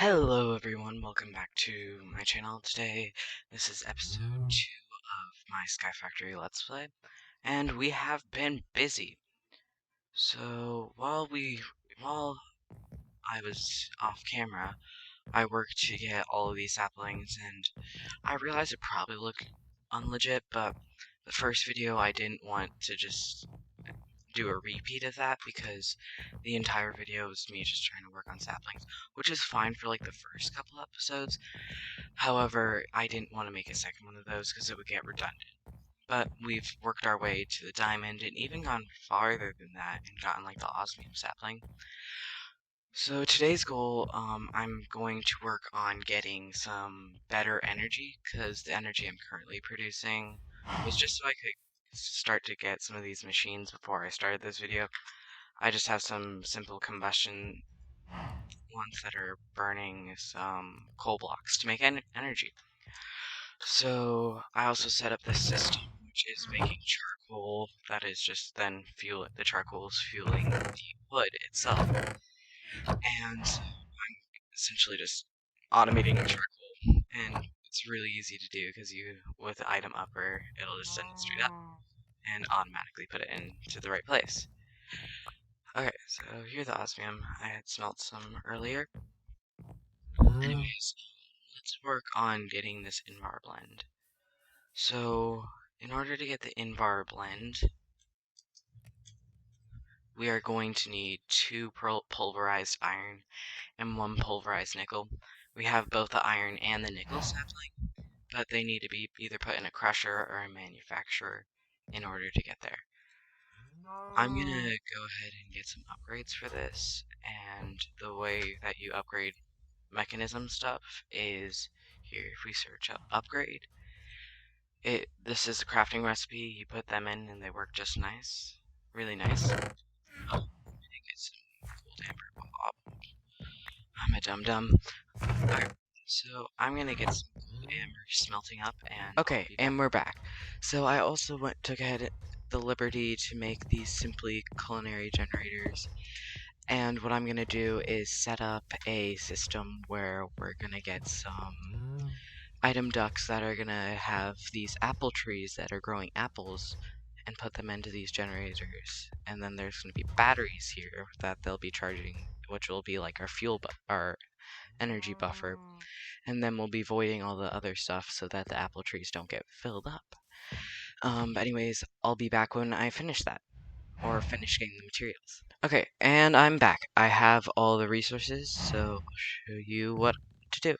Hello everyone, welcome back to my channel. Today, this is episode 2 of my Skyfactory Let's Play, and we have been busy. So, while I was off camera, I worked to get all of these saplings, and I realized it probably looked unlegit, but the first video I didn't want to just do a repeat of that because the entire video was me just trying to work on saplings, which is fine for like the first couple episodes. However, I didn't want to make a second one of those because it would get redundant. But we've worked our way to the diamond and even gone farther than that and gotten like the osmium sapling. So today's goal, I'm going to work on getting some better energy because the energy I'm currently producing was just so I could start to get some of these machines before I started this video. I just have some simple combustion ones that are burning some coal blocks to make energy. So I also set up this system which is making charcoal that is just then the charcoal is fueling the wood itself. And I'm essentially just automating charcoal, and it's really easy to do because with the item upper, it'll just send it straight up and automatically put it into the right place. Okay, so here's the osmium. I had smelt some earlier. Anyways, let's work on getting this Invar blend. So, in order to get the Invar blend, we are going to need 2 pulverized iron and 1 pulverized nickel. We have both the iron and the nickel sapling, but they need to be either put in a crusher or a manufacturer in order to get there. I'm gonna go ahead and get some upgrades for this, and the way that you upgrade mechanism stuff is here. If we search up upgrade, this is a crafting recipe. You put them in and they work just nice, really nice. Oh, get some gold amber. I'm a dum-dum. Alright, so I'm gonna get some gold amber smelting up and okay, and we're back. So I also took ahead the liberty to make these simply culinary generators. And what I'm gonna do is set up a system where we're gonna get some item ducts that are gonna have these apple trees that are growing apples and put them into these generators. And then there's gonna be batteries here that they'll be charging, which will be like our energy buffer. And then we'll be voiding all the other stuff so that the apple trees don't get filled up. But anyways, I'll be back when I finish that, or finish getting the materials. Okay, and I'm back. I have all the resources, so I'll show you what to do.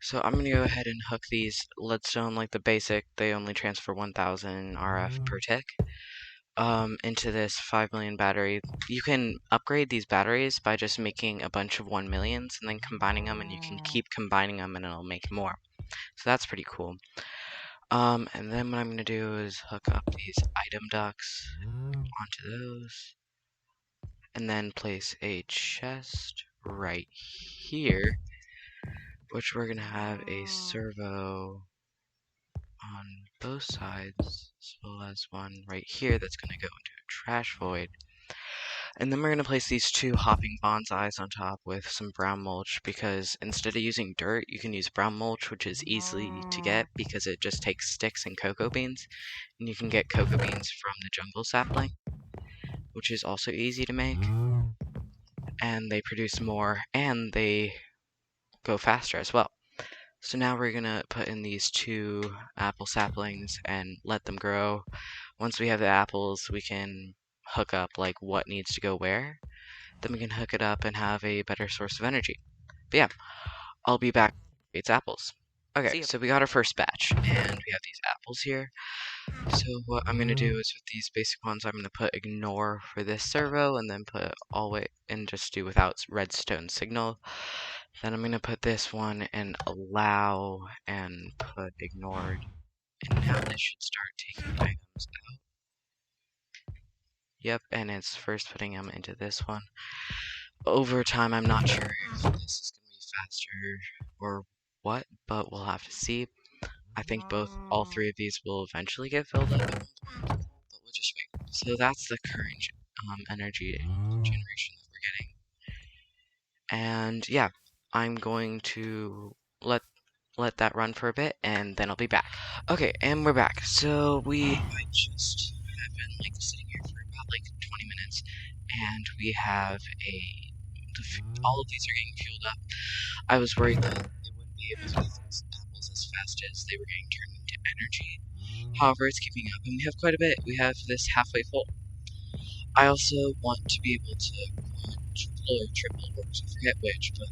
So I'm gonna go ahead and hook these leadstone like the basic, they only transfer 1000 RF per tick, into this 5 million battery. You can upgrade these batteries by just making a bunch of 1 millions and then combining them, and you can keep combining them and it'll make more. So that's pretty cool. And then what I'm gonna do is hook up these item ducts onto those, and then place a chest right here, which we're gonna have a servo on both sides, as well as one right here that's gonna go into a trash void. And then we're gonna place these 2 hopping bonsais on top with some brown mulch, because instead of using dirt, you can use brown mulch, which is easy to get because it just takes sticks and cocoa beans, and you can get cocoa beans from the jungle sapling, which is also easy to make, and they produce more and they go faster as well. So now we're gonna put in these 2 apple saplings and let them grow. Once we have the apples, we can hook up like what needs to go where. Then we can hook it up and have a better source of energy. But yeah, I'll be back. It's apples. Okay, so we got our first batch, and we have these apples here. So what I'm gonna do is with these basic ones, I'm gonna put ignore for this servo, and then put always and just do without redstone signal. Then I'm gonna put this one and allow and put ignored, and now this should start taking items out. Yep, and it's first putting them into this one. Over time, I'm not sure if this is gonna be faster or what, but we'll have to see. I think all 3 of these will eventually get filled up, but we'll just wait. So that's the current energy generation that we're getting. And yeah, I'm going to let that run for a bit, and then I'll be back. Okay, and we're back. So I just have been like sitting here for about like 20 minutes, and we have all of these are getting fueled up. I was worried that they wouldn't be able to get those apples as fast as they were getting turned into energy. However, it's keeping up, and we have quite a bit. We have this halfway full. I also want to be able to quadruple or triple, or I forget which, but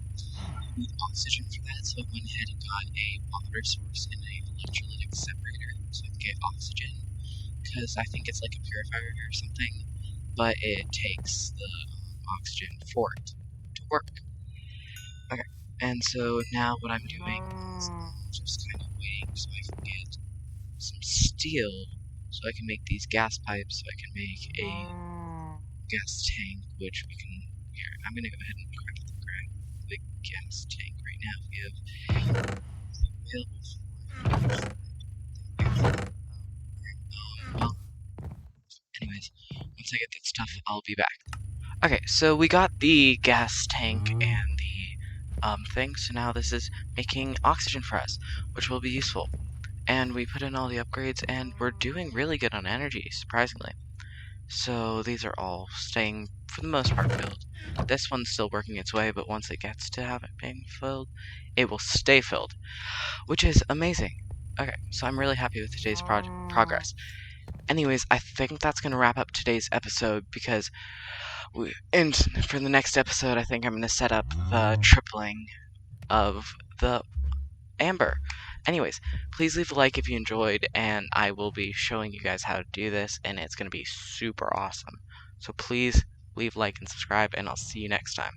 need oxygen for that, so I went ahead and got a water source and an electrolytic separator so I can get oxygen, because I think it's like a purifier or something, but it takes the oxygen for it to work. Okay, and so now what I'm doing is just kind of waiting so I can get some steel so I can make these gas pipes, so I can make a gas tank, which we can. Here, I'm gonna go ahead and grab the gas tank right now. We have available for it. Well, anyways, once I get that stuff, I'll be back. Okay, so we got the gas tank and the thing, so now this is making oxygen for us, which will be useful. And we put in all the upgrades, and we're doing really good on energy, surprisingly. So these are all staying, for the most part, filled. This one's still working its way, but once it gets to have it being filled, it will stay filled, which is amazing. Okay, so I'm really happy with today's progress. Anyways, I think that's going to wrap up today's episode, because and for the next episode, I think I'm going to set up the tripling of the amber. Anyways, please leave a like if you enjoyed, and I will be showing you guys how to do this, and it's going to be super awesome. So please leave a like and subscribe, and I'll see you next time.